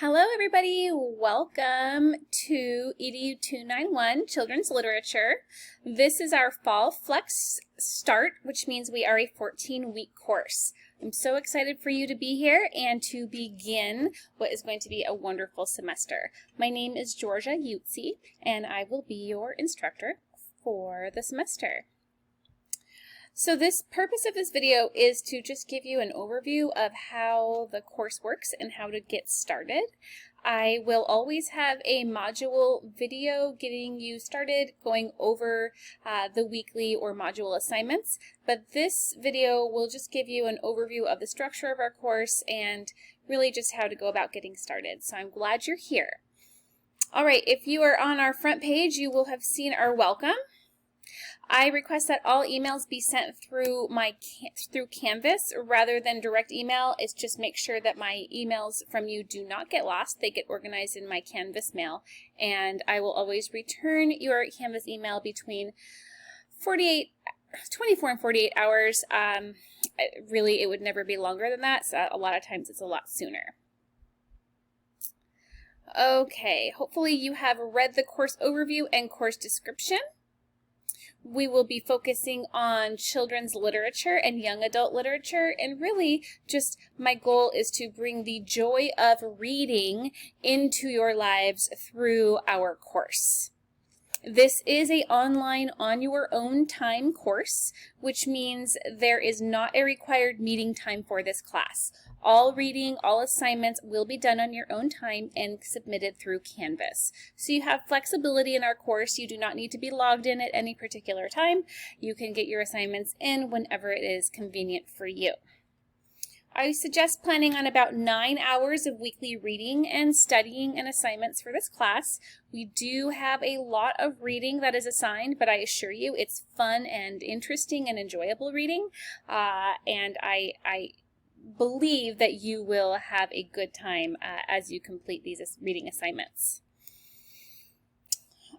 Hello everybody, welcome to EDU 291 Children's Literature. This is our Fall Flex start, which means we are a 14-week course. I'm so excited for you to be here and to begin what is going to be a wonderful semester. My name is Georgia Utsi, and I will be your instructor for the semester. So this purpose of this video is to just give you an overview of how the course works and how to get started. I will always have a module video getting you started, going over the weekly or module assignments, but this video will just give you an overview of the structure of our course and really just how to go about getting started. So I'm glad you're here. All right, if you are on our front page, you will have seen our welcome. I request that all emails be sent through through Canvas rather than direct email. It's just make sure that my emails from you do not get lost. They get organized in my Canvas mail, and I will always return your Canvas email between 24 and 48 hours. Really, it would never be longer than that, so a lot of times it's a lot sooner. Okay, hopefully you have read the course overview and course description. We will be focusing on children's literature and young adult literature, and really just my goal is to bring the joy of reading into your lives through our course. This is an online on your own time course, which means there is not a required meeting time for this class. All reading, all assignments will be done on your own time and submitted through Canvas. So you have flexibility in our course. You do not need to be logged in at any particular time. You can get your assignments in whenever it is convenient for you. I suggest planning on about 9 hours of weekly reading and studying and assignments for this class. We do have a lot of reading that is assigned, but I assure you it's fun and interesting and enjoyable reading, and I believe that you will have a good time as you complete these reading assignments.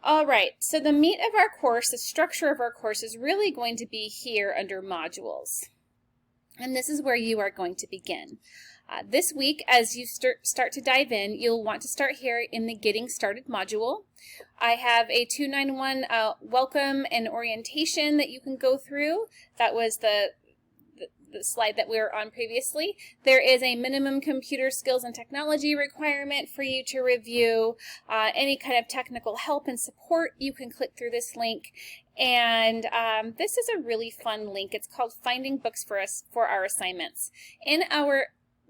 All right, so the meat of our course, the structure of our course is really going to be here under modules. And this is where you are going to begin. This week, as you start to dive in, you'll want to start here in the Getting Started module. I have a 291 welcome and orientation that you can go through. That was the slide that we were on previously. There is a minimum computer skills and technology requirement for you to review. Any kind of technical help and support, you can click through this link. And this is a really fun link. It's called Finding Books for our assignments. In our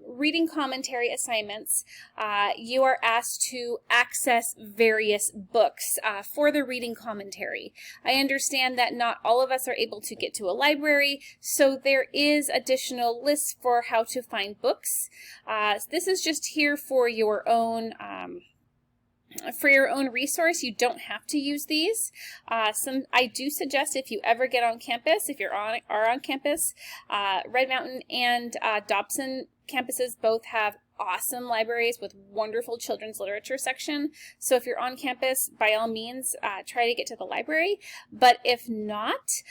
reading commentary assignments, you are asked to access various books for the reading commentary. I understand that not all of us are able to get to a library, so there is additional lists for how to find books. This is just here for your own resource. You don't have to use these. I do suggest if you ever get on campus, if you are on campus, Red Mountain and Dobson campuses both have awesome libraries with wonderful children's literature section. So if you're on campus, by all means, try to get to the library. But if not,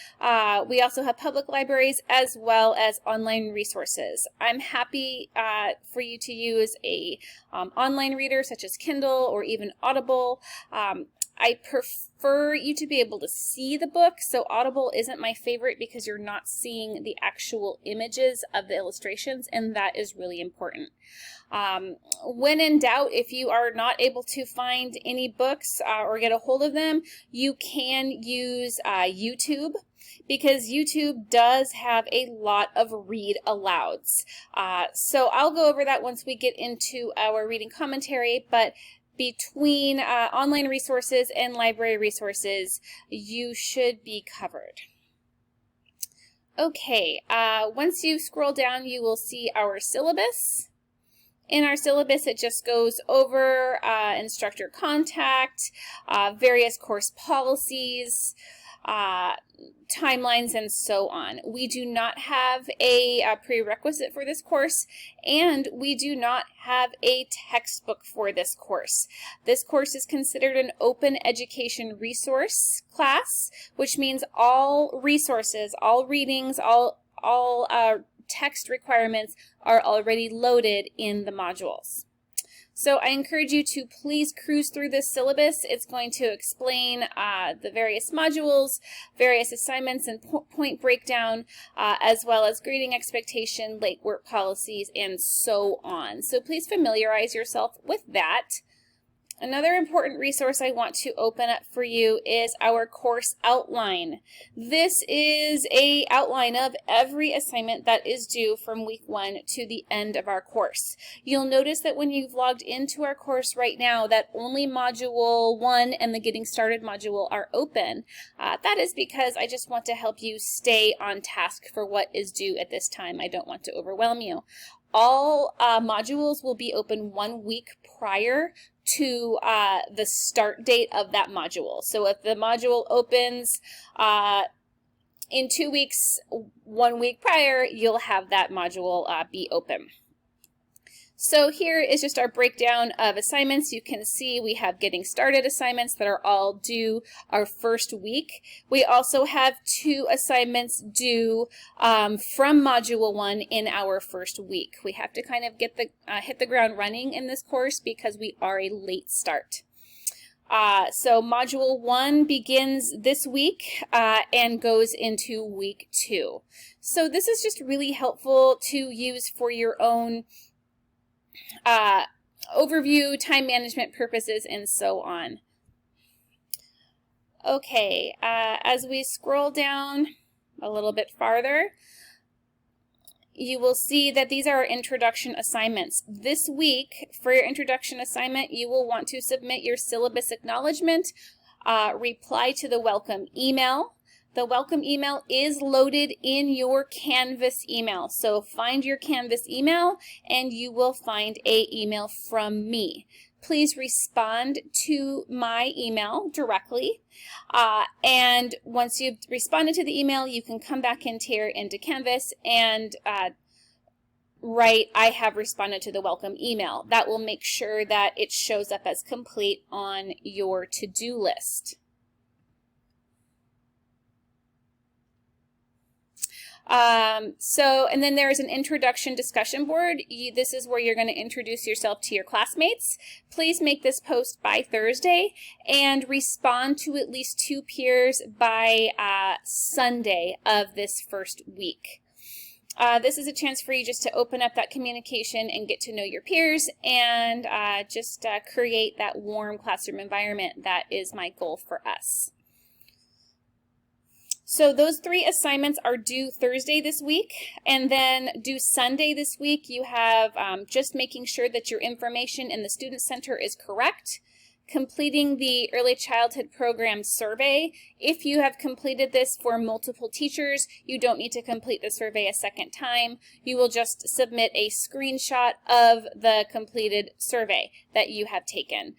we also have public libraries as well as online resources. I'm happy for you to use a online reader such as Kindle or even Audible. I prefer you to be able to see the book, so Audible isn't my favorite because you're not seeing the actual images of the illustrations, and that is really important. When in doubt, if you are not able to find any books or get a hold of them, you can use YouTube, because YouTube does have a lot of read alouds. So I'll go over that once we get into our reading commentary, but between online resources and library resources, you should be covered. Okay, once you scroll down, you will see our syllabus. In our syllabus, it just goes over instructor contact, various course policies, timelines, and so on. We do not have a prerequisite for this course, and we do not have a textbook for this course. This course is considered an open education resource class, which means all resources, all readings, all text requirements are already loaded in the modules. So I encourage you to please cruise through this syllabus. It's going to explain the various modules, various assignments and point breakdown, as well as grading expectation, late work policies, and so on. So please familiarize yourself with that. Another important resource I want to open up for you is our course outline. This is an outline of every assignment that is due from week 1 to the end of our course. You'll notice that when you've logged into our course right now that only Module 1 and the Getting Started module are open. That is because I just want to help you stay on task for what is due at this time. I don't want to overwhelm you. All modules will be open 1 week prior to the start date of that module. So if the module opens in 2 weeks, 1 week prior, you'll have that module be open. So here is just our breakdown of assignments. You can see we have Getting Started assignments that are all due our first week. We also have 2 assignments due from Module 1 in our first week. We have to kind of get hit the ground running in this course because we are a late start. So Module 1 begins this week and goes into week 2. So this is just really helpful to use for your own overview, time management purposes, and so on. Okay, as we scroll down a little bit farther, you will see that these are our introduction assignments. This week, for your introduction assignment, you will want to submit your syllabus acknowledgement, reply to the welcome email. The welcome email is loaded in your Canvas email. So find your Canvas email and you will find an email from me. Please respond to my email directly. And once you've responded to the email, you can come back into Canvas and write, I have responded to the welcome email. That will make sure that it shows up as complete on your to-do list. And then there is an introduction discussion board. This is where you're going to introduce yourself to your classmates. Please make this post by Thursday and respond to at least 2 peers by Sunday of this first week. This is a chance for you just to open up that communication and get to know your peers and just create that warm classroom environment. That is my goal for us. So those 3 assignments are due Thursday this week, and then due Sunday this week, you have just making sure that your information in the Student Center is correct, completing the Early Childhood Program survey. If you have completed this for multiple teachers, you don't need to complete the survey a second time. You will just submit a screenshot of the completed survey that you have taken.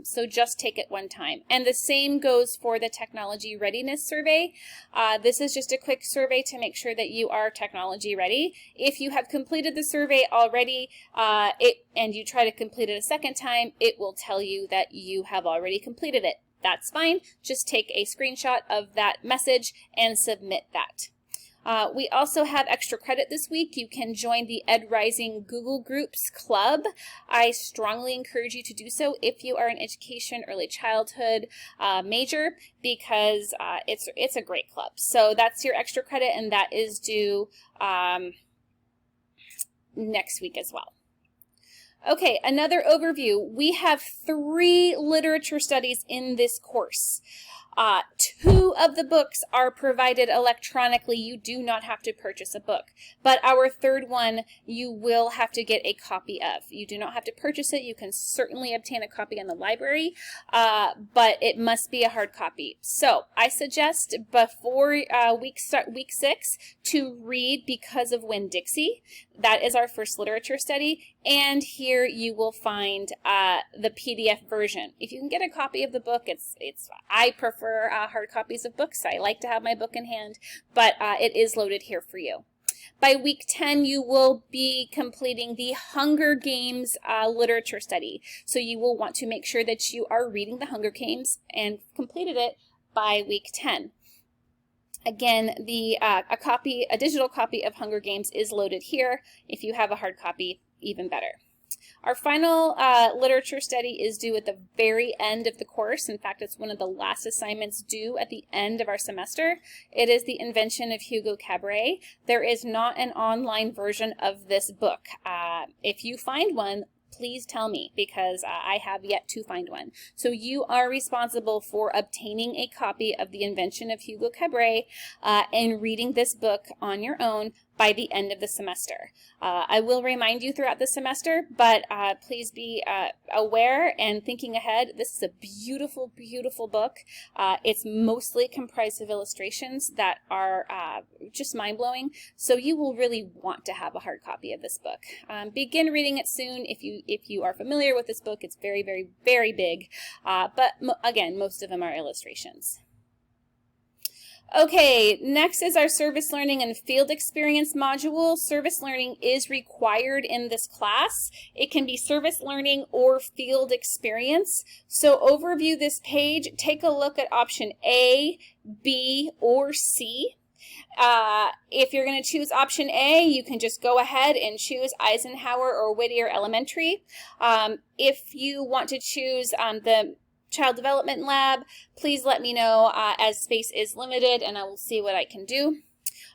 So just take it one time. And the same goes for the technology readiness survey. This is just a quick survey to make sure that you are technology ready. If you have completed the survey already and you try to complete it a second time, it will tell you that you have already completed it. That's fine. Just take a screenshot of that message and submit that. We also have extra credit this week. You can join the Ed Rising Google Groups Club. I strongly encourage you to do so if you are an education, early childhood major, because it's a great club. So that's your extra credit, and that is due next week as well. Okay, another overview. We have 3 literature studies in this course. 2 of the books are provided electronically. You do not have to purchase a book. But our 3rd one, you will have to get a copy of. You do not have to purchase it. You can certainly obtain a copy in the library, but it must be a hard copy. So I suggest before week 6 to read Because of Winn-Dixie. That is our first literature study. And here you will find the PDF version. If you can get a copy of the book, I prefer hard copies of books. I like to have my book in hand, but it is loaded here for you. By week 10, you will be completing the Hunger Games literature study. So you will want to make sure that you are reading the Hunger Games and completed it by week 10. Again, a digital copy of Hunger Games is loaded here. If you have a hard copy, even better. Our final literature study is due at the very end of the course. In fact, it's one of the last assignments due at the end of our semester. It is The Invention of Hugo Cabret. There is not an online version of this book. If you find one, please tell me, because I have yet to find one. So you are responsible for obtaining a copy of The Invention of Hugo Cabret and reading this book on your own by the end of the semester. I will remind you throughout the semester, but please be aware and thinking ahead. This is a beautiful, beautiful book. It's mostly comprised of illustrations that are just mind-blowing, so you will really want to have a hard copy of this book. Begin reading it soon if you are familiar with this book. It's very, very, very big, but again, most of them are illustrations. Okay, next is our service learning and field experience module. Service learning is required in this class. It can be service learning or field experience. So overview this page, take a look at option A, B, or C. If you're going to choose option A, you can just go ahead and choose Eisenhower or Whittier Elementary. If you want to choose the Child Development Lab, please let me know as space is limited and I will see what I can do.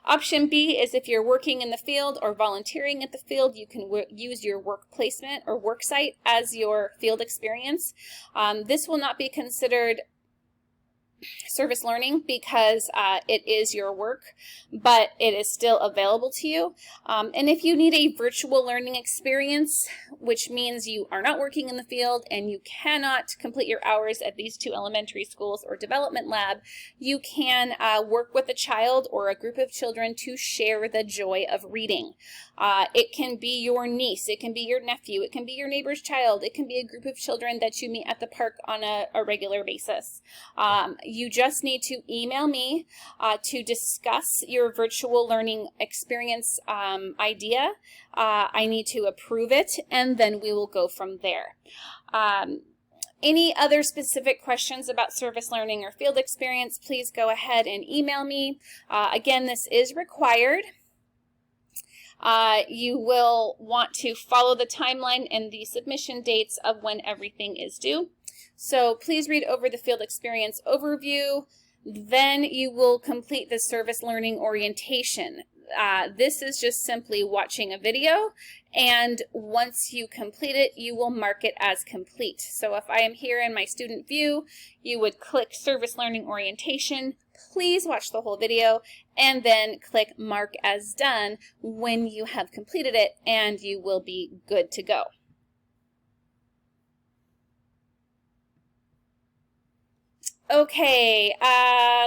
Option B is if you're working in the field or volunteering at the field, you can use your work placement or work site as your field experience. This will not be considered service learning because it is your work, but it is still available to you. And if you need a virtual learning experience, which means you are not working in the field and you cannot complete your hours at these two elementary schools or development lab, you can work with a child or a group of children to share the joy of reading. It can be your niece, it can be your nephew, it can be your neighbor's child, it can be a group of children that you meet at the park on a regular basis. You just need to email me to discuss your virtual learning experience idea. I need to approve it, and then we will go from there. Any other specific questions about service learning or field experience, please go ahead and email me. Again, this is required. You will want to follow the timeline and the submission dates of when everything is due. So please read over the field experience overview. Then you will complete the service learning orientation. This is just simply watching a video, and once you complete it, you will mark it as complete. So if I am here in my student view, you would click service learning orientation. Please watch the whole video and then click mark as done when you have completed it, and you will be good to go. Okay,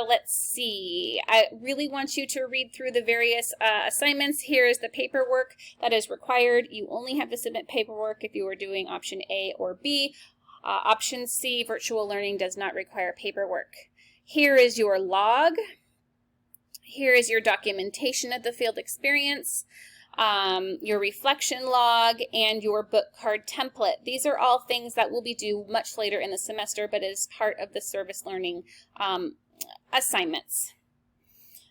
let's see. I really want you to read through the various assignments. Here is the paperwork that is required. You only have to submit paperwork if you are doing option A or B. Option C, virtual learning, does not require paperwork. Here is your log. Here is your documentation of the field experience. Your reflection log, and your book card template. These are all things that will be due much later in the semester, but is part of the service learning assignments.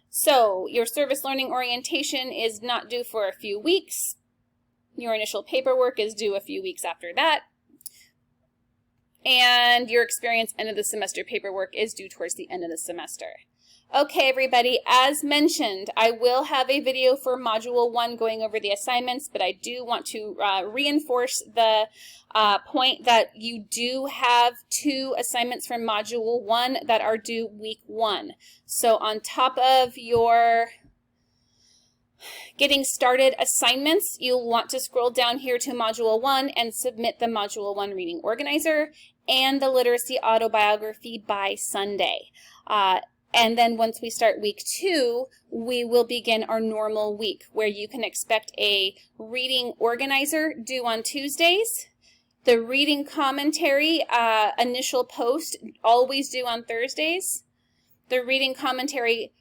So your service learning orientation is not due for a few weeks. Your initial paperwork is due a few weeks after that. And your experience end of the semester paperwork is due towards the end of the semester. Okay, everybody, as mentioned, I will have a video for Module 1 going over the assignments, but I do want to reinforce the point that you do have 2 assignments from Module 1 that are due week 1. So on top of your getting started assignments, you'll want to scroll down here to Module 1 and submit the Module 1 reading organizer and the literacy autobiography by Sunday. And then once we start week 2, we will begin our normal week where you can expect a reading organizer due on Tuesdays, the reading commentary initial post always due on Thursdays, the reading commentary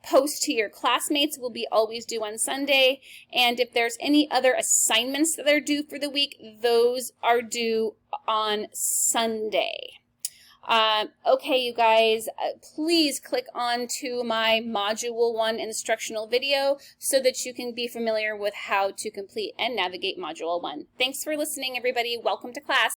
post to your classmates will be always due on Sunday, and if there's any other assignments that are due for the week, those are due on Sunday. Okay, you guys, please click on to my Module 1 instructional video so that you can be familiar with how to complete and navigate Module 1. Thanks for listening, everybody. Welcome to class.